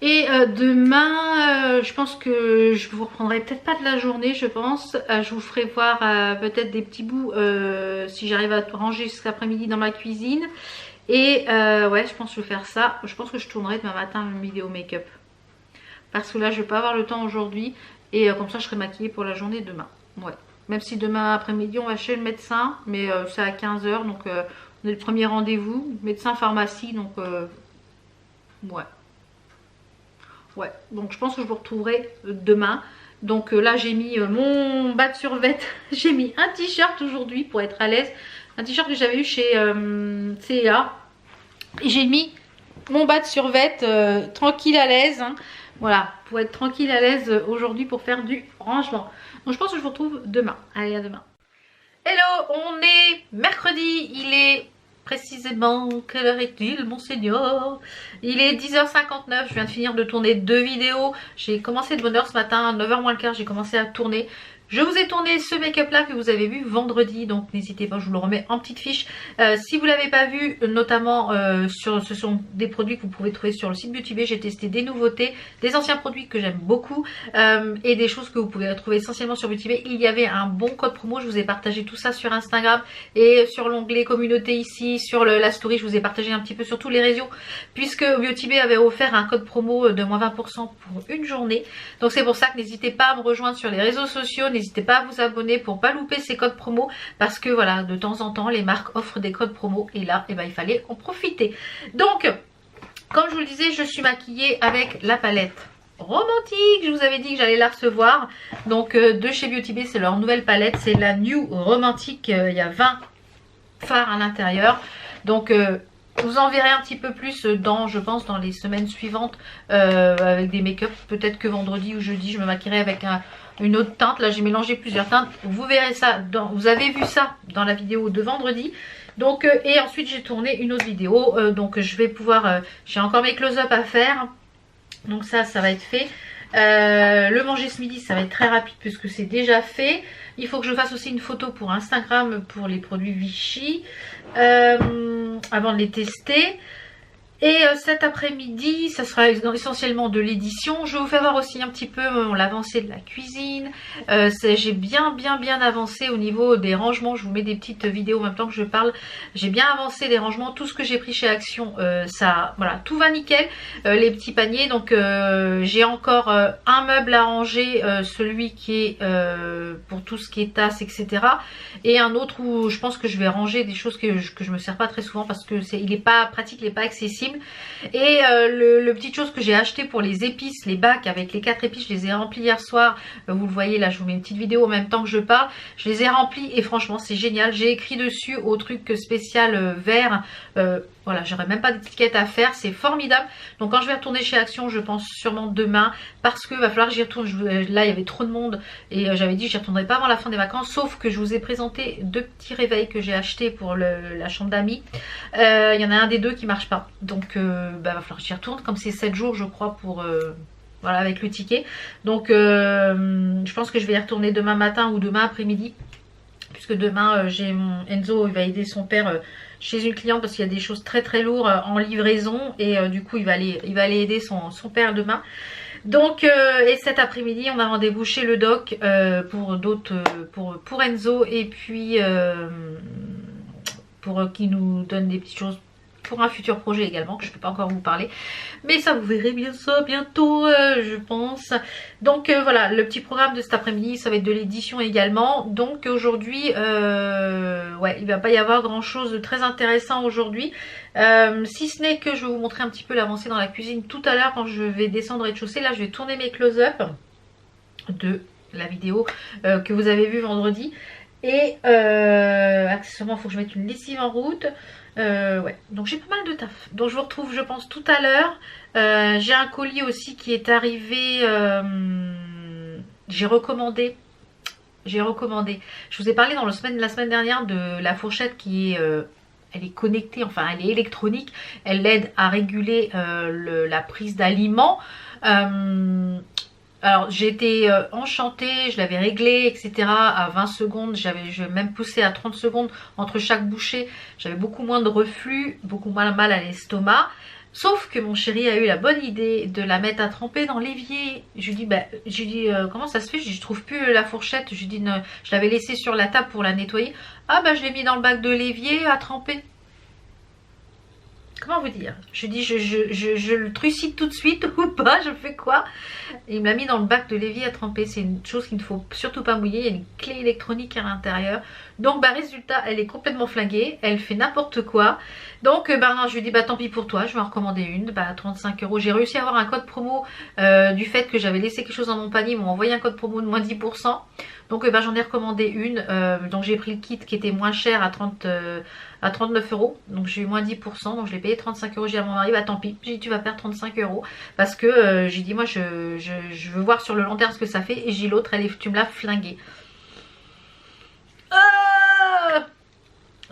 Et demain, je pense que je vous reprendrai peut-être pas de la journée, je pense. Je vous ferai voir peut-être des petits bouts si j'arrive à ranger cet après-midi dans ma cuisine. Et ouais, je pense que je vais faire ça. Je pense que je tournerai demain matin une vidéo make-up. Parce que là, je vais pas avoir le temps aujourd'hui. Et comme ça, je serai maquillée pour la journée demain. Ouais. Même si demain après-midi, on va chez le médecin. Mais c'est à 15 h. Donc, on a le premier rendez-vous. Médecin pharmacie. Donc, ouais. Ouais, donc je pense que je vous retrouverai demain. Donc là j'ai mis mon bas de survêt. J'ai mis un t-shirt aujourd'hui pour être à l'aise. Un t-shirt que j'avais eu chez CEA. Et j'ai mis mon bas de survêt tranquille à l'aise. Hein. Voilà, pour être tranquille à l'aise aujourd'hui pour faire du rangement. Donc je pense que je vous retrouve demain. Allez, à demain. Hello, on est mercredi. Il est... précisément, quelle heure est-il, monseigneur? Il est 10h59, je viens de finir de tourner 2 vidéos. J'ai commencé de bonne heure ce matin, 9h moins le quart, j'ai commencé à tourner. Je vous ai tourné ce make-up là que vous avez vu vendredi, donc n'hésitez pas, je vous le remets en petite fiche. Si vous ne l'avez pas vu, notamment ce sont des produits que vous pouvez trouver sur le site Beauty Bay. J'ai testé des nouveautés, des anciens produits que j'aime beaucoup et des choses que vous pouvez retrouver essentiellement sur Beauty Bay. Il y avait un bon code promo, je vous ai partagé tout ça sur Instagram et sur l'onglet communauté ici, sur la story, je vous ai partagé un petit peu sur tous les réseaux, puisque Beauty Bay avait offert un code promo de moins 20% pour une journée. Donc c'est pour ça que n'hésitez pas à me rejoindre sur les réseaux sociaux, n'hésitez pas à vous abonner pour pas louper ces codes promo, parce que voilà, de temps en temps les marques offrent des codes promo et là eh ben, il fallait en profiter. Donc comme je vous le disais, je suis maquillée avec la palette romantique. Je vous avais dit que j'allais la recevoir, donc de chez Beauty Bay, c'est leur nouvelle palette, c'est la New Romantique. Il y a 20 fards à l'intérieur, donc je vous en verrai un petit peu plus dans, je pense, dans les semaines suivantes avec des make-up. Peut-être que vendredi ou jeudi je me maquillerai avec une autre teinte. Là j'ai mélangé plusieurs teintes, vous verrez ça vous avez vu ça dans la vidéo de vendredi. Donc et ensuite j'ai tourné une autre vidéo, donc je vais pouvoir j'ai encore mes close-up à faire, donc ça va être fait. Le manger ce midi ça va être très rapide puisque c'est déjà fait. Il faut que je fasse aussi une photo pour Instagram pour les produits Vichy avant de les tester. Et cet après-midi, ça sera essentiellement de l'édition. Je vais vous faire voir aussi un petit peu l'avancée de la cuisine. J'ai bien avancé au niveau des rangements. Je vous mets des petites vidéos en même temps que je parle. J'ai bien avancé les rangements. Tout ce que j'ai pris chez Action, ça, voilà, tout va nickel. Les petits paniers. Donc j'ai encore un meuble à ranger, celui qui est pour tout ce qui est tasses, etc. Et un autre où je pense que je vais ranger des choses que je me sers pas très souvent parce que il n'est pas pratique, il n'est pas accessible. Et le petite chose que j'ai acheté pour les épices, les bacs avec les 4 épices, je les ai remplis hier soir. Vous le voyez là, je vous mets une petite vidéo en même temps que je parle. Je les ai remplis et franchement c'est génial. J'ai écrit dessus au truc spécial vert. Voilà, j'aurais même pas d'étiquette à faire, c'est formidable. Donc quand je vais retourner chez Action, je pense sûrement demain, parce que va falloir que j'y retourne. Là il y avait trop de monde et j'avais dit que j'y retournerai pas avant la fin des vacances, sauf que je vous ai présenté 2 petits réveils que j'ai achetés pour la chambre d'amis. Il y en a un des 2 qui marche pas, donc va falloir que j'y retourne, comme c'est 7 jours je crois pour... voilà, avec le ticket. Donc je pense que je vais y retourner demain matin ou demain après-midi, puisque demain j'ai mon Enzo, il va aider son père chez une cliente parce qu'il y a des choses très lourdes en livraison et du coup il va aller aider son père demain. Donc et cet après-midi on a rendez-vous chez le doc pour d'autres pour Enzo, et puis pour qu'il nous donne des petites choses pour un futur projet également, que je ne peux pas encore vous parler, mais ça vous verrez bien ça bientôt je pense. Donc voilà, le petit programme de cet après-midi ça va être de l'édition également. Donc aujourd'hui ouais, il va pas y avoir grand chose de très intéressant aujourd'hui, si ce n'est que je vais vous montrer un petit peu l'avancée dans la cuisine tout à l'heure quand je vais descendre au rez-de-chaussée. Là je vais tourner mes close-up de la vidéo que vous avez vu vendredi, et accessoirement il faut que je mette une lessive en route. Ouais, donc j'ai pas mal de taf, donc je vous retrouve je pense tout à l'heure. J'ai un colis aussi qui est arrivé, j'ai recommandé, je vous ai parlé dans la semaine dernière de la fourchette qui est elle est connectée, enfin elle est électronique, elle aide à réguler la prise d'aliments. Alors j'ai été enchantée, je l'avais réglé etc à 20 secondes, je vais même poussé à 30 secondes entre chaque bouchée, j'avais beaucoup moins de reflux, beaucoup moins mal à l'estomac. Sauf que mon chéri a eu la bonne idée de la mettre à tremper dans l'évier. Je lui dis, comment ça se fait? Je trouve plus la fourchette. Je lui dis, je l'avais laissée sur la table pour la nettoyer. Ah bah je l'ai mis dans le bac de l'évier à tremper. Comment vous dire? Je dis je le trucide tout de suite ou pas, je fais quoi? Et il me l'a mis dans le bac de l'évier à tremper. C'est une chose qu'il ne faut surtout pas mouiller. Il y a une clé électronique à l'intérieur. Donc bah résultat, elle est complètement flinguée. Elle fait n'importe quoi. Donc bah je lui dis bah tant pis pour toi, je vais en recommander une. Bah 35 €. J'ai réussi à avoir un code promo du fait que j'avais laissé quelque chose dans mon panier. Ils m'ont envoyé un code promo de moins 10%. Donc bah, j'en ai recommandé une. Donc j'ai pris le kit qui était moins cher à 39 €. Donc j'ai eu moins 10%. Donc je l'ai payé 35 €. J'ai dit à mon mari, bah tant pis. J'ai dit tu vas perdre 35 €. Parce que j'ai dit moi je veux voir sur le long terme ce que ça fait. Et j'ai l'autre, tu me l'as flinguée.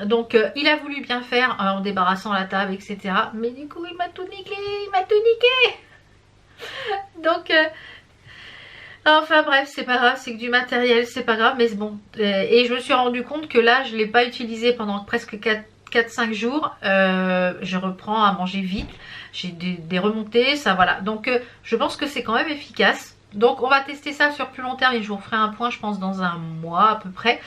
Donc il a voulu bien faire en débarrassant la table etc. Mais du coup il m'a tout niqué. Donc Enfin bref, c'est pas grave, c'est que du matériel, c'est pas grave, mais bon. Et je me suis rendu compte que là, je l'ai pas utilisé pendant presque 4-5 jours. Je reprends à manger vite. J'ai des remontées, ça voilà. Donc je pense que c'est quand même efficace. Donc on va tester ça sur plus long terme et je vous referai un point, je pense, dans un mois à peu près.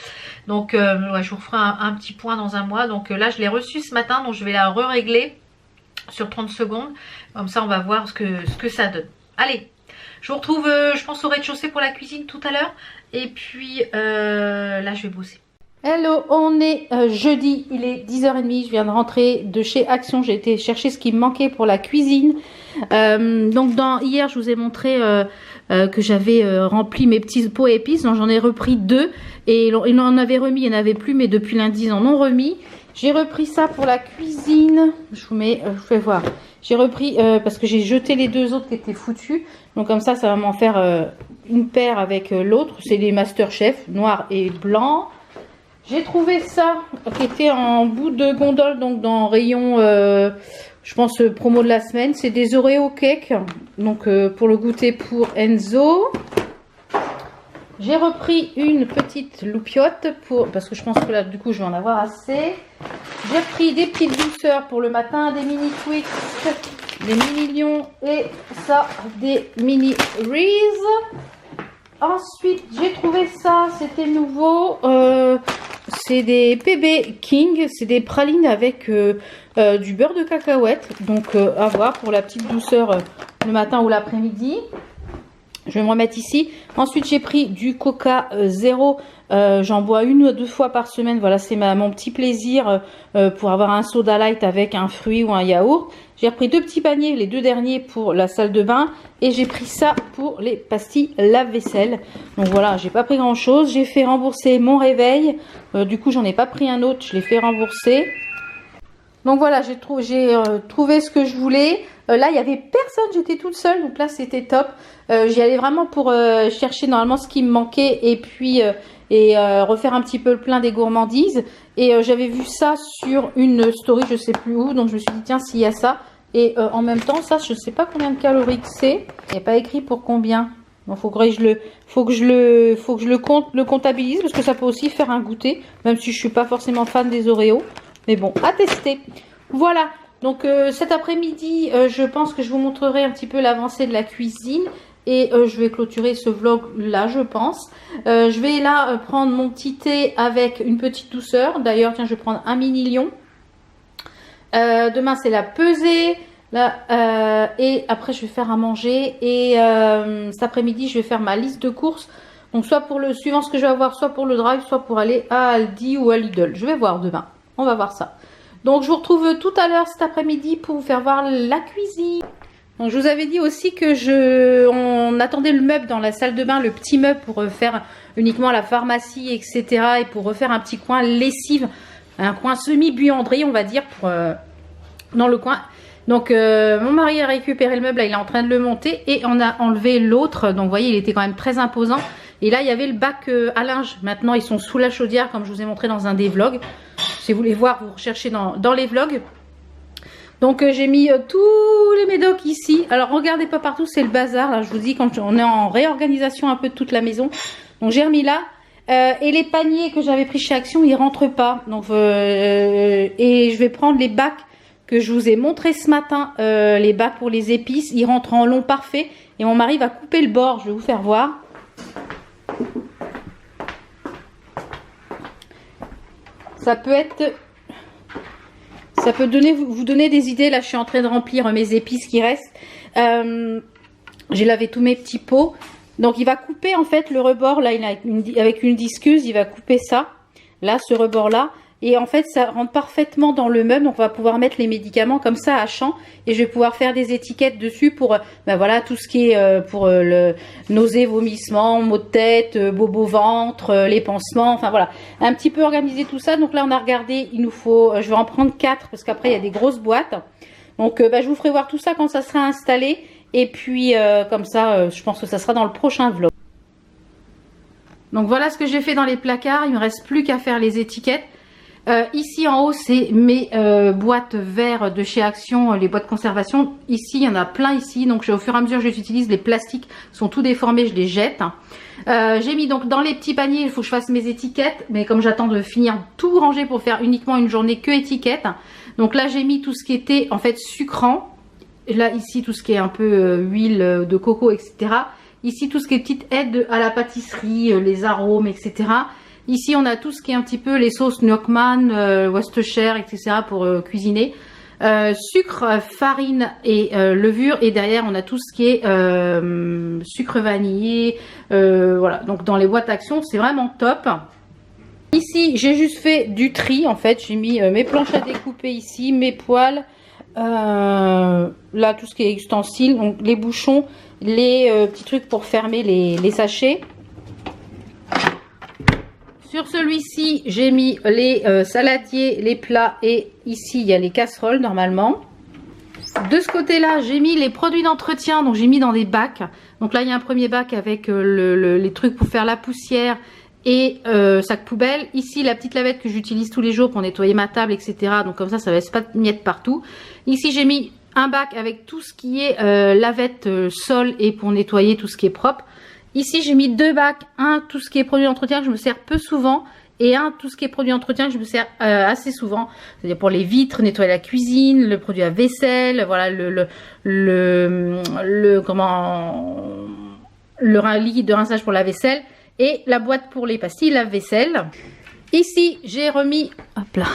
Donc ouais, je vous referai un petit point dans un mois. Donc là, je l'ai reçu ce matin, donc je vais la re-régler sur 30 secondes. Comme ça, on va voir ce que ça donne. Allez, je vous retrouve, je pense, au rez-de-chaussée pour la cuisine tout à l'heure. Et puis là, je vais bosser. Hello, on est jeudi, il est 10h30, je viens de rentrer de chez Action, j'ai été chercher ce qui me manquait pour la cuisine. Donc hier, je vous ai montré que j'avais rempli mes petits pots à épices, donc j'en ai repris 2 et ils en avaient remis, il n'y en avait plus, mais depuis lundi, ils en ont remis. J'ai repris ça pour la cuisine, je vous fais voir. J'ai repris parce que j'ai jeté les 2 autres qui étaient foutus, donc comme ça va m'en faire une paire avec l'autre, c'est les Masterchef, noir et blanc. J'ai trouvé ça qui était en bout de gondole, donc dans rayon, je pense, promo de la semaine. C'est des Oreo cake, donc pour le goûter pour Enzo. J'ai repris une petite loupiote parce que je pense que là, du coup, je vais en avoir assez. J'ai pris des petites douceurs pour le matin, des mini Twix, des mini Lions et ça, des mini Reese. Ensuite, j'ai trouvé ça, c'était nouveau. C'est des PB King, c'est des pralines avec du beurre de cacahuète. Donc à voir pour la petite douceur le matin ou l'après-midi. Je vais me remettre ici. Ensuite, j'ai pris du Coca Zéro. J'en bois 1 ou 2 fois par semaine. Voilà, c'est mon petit plaisir pour avoir un soda light avec un fruit ou un yaourt. J'ai repris 2 petits paniers, les 2 derniers pour la salle de bain. Et j'ai pris ça pour les pastilles lave-vaisselle. Donc voilà, j'ai pas pris grand chose. J'ai fait rembourser mon réveil. Du coup, j'en ai pas pris un autre. Je l'ai fait rembourser. Donc voilà, j'ai trouvé ce que je voulais. Là, il n'y avait personne, j'étais toute seule. Donc là, c'était top. J'y allais vraiment pour chercher normalement ce qui me manquait. Et puis refaire un petit peu le plein des gourmandises. Et j'avais vu ça sur une story, je sais plus où. Donc je me suis dit, tiens, s'il y a ça. Et en même temps, ça, je ne sais pas combien de calories que c'est. Il n'y a pas écrit pour combien. Donc, faut que je le comptabilise parce que ça peut aussi faire un goûter. Même si je suis pas forcément fan des Oreos. Mais bon, à tester. Voilà. Donc cet après-midi, je pense que je vous montrerai un petit peu l'avancée de la cuisine. Et je vais clôturer ce vlog là, je pense. Je vais là prendre mon petit thé avec une petite douceur. D'ailleurs, tiens, je vais prendre un mini Lion. Demain, c'est la pesée. Là, et après, je vais faire à manger. Et cet après-midi, je vais faire ma liste de courses. Donc, soit pour le suivant ce que je vais avoir, soit pour le drive, soit pour aller à Aldi ou à Lidl. Je vais voir demain. On va voir ça. Donc, je vous retrouve tout à l'heure cet après-midi pour vous faire voir la cuisine. Donc, je vous avais dit aussi que on attendait le meuble dans la salle de bain, le petit meuble pour faire uniquement la pharmacie, etc. Et pour refaire un petit coin lessive, un coin semi-buanderie, on va dire, dans le coin. Donc, mon mari a récupéré le meuble, là, il est en train de le monter et on a enlevé l'autre. Donc, vous voyez, il était quand même très imposant. Et là, il y avait le bac à linge. Maintenant, ils sont sous la chaudière, comme je vous ai montré dans un des vlogs. Si vous voulez voir, vous recherchez dans les vlogs. Donc, j'ai mis tous les médocs ici. Alors, regardez pas partout, c'est le bazar. Là, je vous dis, quand on est en réorganisation un peu de toute la maison. Donc, j'ai remis là. Et les paniers que j'avais pris chez Action, ils rentrent pas. Donc, et je vais prendre les bacs que je vous ai montré ce matin. Les bacs pour les épices, ils rentrent en long parfait. Et mon mari va couper le bord. Je vais vous faire voir. Ça peut vous donner des idées. Là, je suis en train de remplir mes épices qui restent. J'ai lavé tous mes petits pots. Donc, il va couper en fait le rebord. Là, avec une disqueuse, il va couper ça. Là, ce rebord-là. Et en fait, ça rentre parfaitement dans le meuble. Donc, on va pouvoir mettre les médicaments comme ça à champ. Et je vais pouvoir faire des étiquettes dessus pour voilà, tout ce qui est pour le nausées, vomissements, maux de tête, bobo ventre, les pansements. Enfin, voilà. Un petit peu organiser tout ça. Donc là, on a regardé. Il nous faut... je vais en prendre 4 parce qu'après, il y a des grosses boîtes. Donc, je vous ferai voir tout ça quand ça sera installé. Et puis, comme ça, je pense que ça sera dans le prochain vlog. Donc, voilà ce que j'ai fait dans les placards. Il ne me reste plus qu'à faire les étiquettes. Ici en haut c'est mes boîtes verres de chez Action, les boîtes conservation. Ici il y en a plein ici, donc au fur et à mesure que je les utilise, les plastiques sont tout déformés, je les jette. J'ai mis donc dans les petits paniers, il faut que je fasse mes étiquettes, mais comme j'attends de finir tout ranger pour faire uniquement une journée que étiquettes, donc là j'ai mis tout ce qui était en fait sucrant. Et là ici tout ce qui est un peu huile de coco, etc. Ici tout ce qui est petite aide à la pâtisserie, les arômes, etc. Ici on a tout ce qui est un petit peu les sauces Nockman, Worcestershire, etc. pour cuisiner. Sucre, farine et levure. Et derrière on a tout ce qui est sucre vanillé. Voilà, donc dans les boîtes Action c'est vraiment top. Ici j'ai juste fait du tri en fait. J'ai mis mes planches à découper ici, mes poêles. Là tout ce qui est ustensiles, donc les bouchons, les petits trucs pour fermer les sachets. Sur celui-ci, j'ai mis les saladiers, les plats et ici, il y a les casseroles normalement. De ce côté-là, j'ai mis les produits d'entretien, donc j'ai mis dans des bacs. Donc là, il y a un premier bac avec les trucs pour faire la poussière et sac poubelle. Ici, la petite lavette que j'utilise tous les jours pour nettoyer ma table, etc. Donc comme ça laisse pas de miettes partout. Ici, j'ai mis un bac avec tout ce qui est lavette sol et pour nettoyer tout ce qui est propre. Ici j'ai mis deux bacs, un tout ce qui est produit d'entretien que je me sers peu souvent et un tout ce qui est produit d'entretien que je me sers assez souvent. C'est-à-dire pour les vitres, nettoyer la cuisine, le produit à vaisselle, voilà le liquide de rinçage pour la vaisselle et la boîte pour les pastilles lave-vaisselle. Ici j'ai remis, hop là,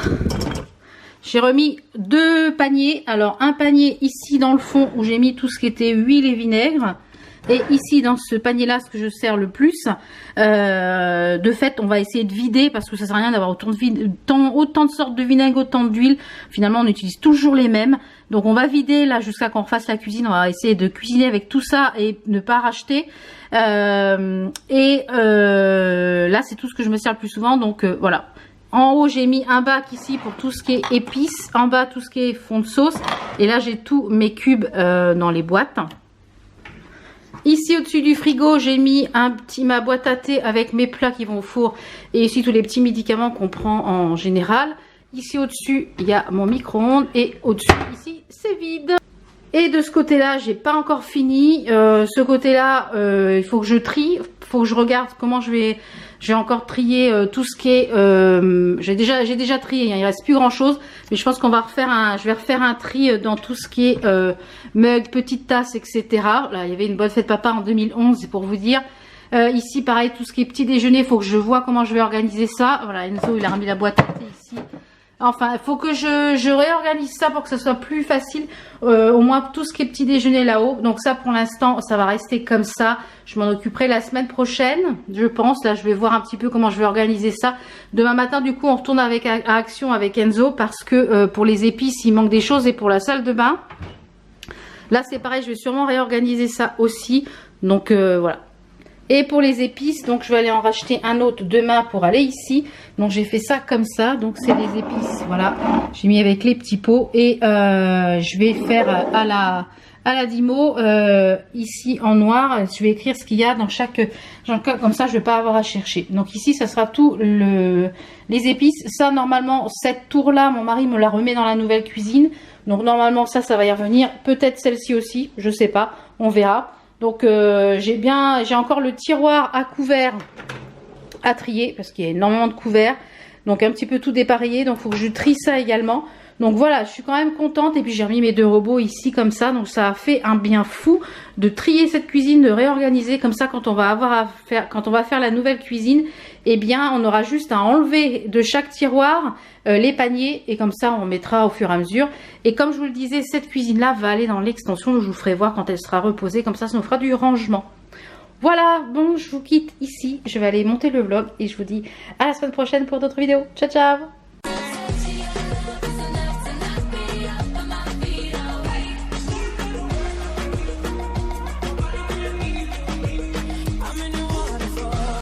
j'ai remis deux paniers. Alors un panier ici dans le fond où j'ai mis tout ce qui était huile et vinaigre. Et ici dans ce panier là, ce que je sers le plus, de fait on va essayer de vider parce que ça sert à rien d'avoir autant de sortes de vinaigre, autant d'huile. Finalement on utilise toujours les mêmes. Donc on va vider là jusqu'à qu'on refasse la cuisine. On va essayer de cuisiner avec tout ça et ne pas racheter. Là c'est tout ce que je me sers le plus souvent. Donc voilà. En haut j'ai mis un bac ici pour tout ce qui est épices. En bas tout ce qui est fond de sauce. Et là j'ai tous mes cubes dans les boîtes. Ici au-dessus du frigo j'ai mis ma boîte à thé avec mes plats qui vont au four. Et ici tous les petits médicaments qu'on prend en général. Ici au-dessus il y a mon micro-ondes. Et au-dessus ici c'est vide. Et de ce côté-là j'ai pas encore fini. Ce côté-là il faut que je trie. Il faut que je regarde comment je vais encore trier tout ce qui est... j'ai déjà trié, hein, il reste plus grand chose. Mais je pense qu'on va je vais refaire un tri dans tout ce qui est mug, petites tasses, etc. Là il y avait une bonne fête papa en 2011, c'est pour vous dire. Ici pareil, tout ce qui est petit déjeuner, il faut que je vois comment je vais organiser ça. Voilà, Enzo il a remis la boîte à thé ici. Enfin, il faut que je réorganise ça pour que ça soit plus facile. Au moins tout ce qui est petit déjeuner là-haut. Donc ça pour l'instant ça va rester comme ça. Je m'en occuperai la semaine prochaine, je pense. Là je vais voir un petit peu comment je vais organiser ça. Demain matin du coup on retourne à Action avec Enzo. Parce que pour les épices il manque des choses. Et pour la salle de bain, là c'est pareil, je vais sûrement réorganiser ça aussi. Donc voilà. Et pour les épices, donc je vais aller en racheter un autre demain pour aller ici. Donc j'ai fait ça comme ça. Donc c'est les épices, voilà. J'ai mis avec les petits pots. Et je vais faire à la Dimo, ici en noir. Je vais écrire ce qu'il y a dans chaque... Comme ça je ne vais pas avoir à chercher. Donc ici ça sera tout les épices. Ça normalement, cette tour là, mon mari me la remet dans la nouvelle cuisine. Donc normalement ça va y revenir. Peut-être celle-ci aussi, je sais pas. On verra. Donc j'ai encore le tiroir à couverts à trier parce qu'il y a énormément de couverts. Donc un petit peu tout dépareillé. Donc il faut que je trie ça également. Donc voilà, je suis quand même contente. Et puis j'ai remis mes deux robots ici comme ça. Donc ça a fait un bien fou de trier cette cuisine, de réorganiser comme ça. Quand on va faire la nouvelle cuisine, eh bien on aura juste à enlever de chaque tiroir les paniers. Et comme ça on mettra au fur et à mesure. Et comme je vous le disais, cette cuisine là va aller dans l'extension. Je vous ferai voir quand elle sera reposée. Comme ça nous fera du rangement. Voilà, bon je vous quitte ici. Je vais aller monter le vlog. Et je vous dis à la semaine prochaine pour d'autres vidéos. Ciao ciao.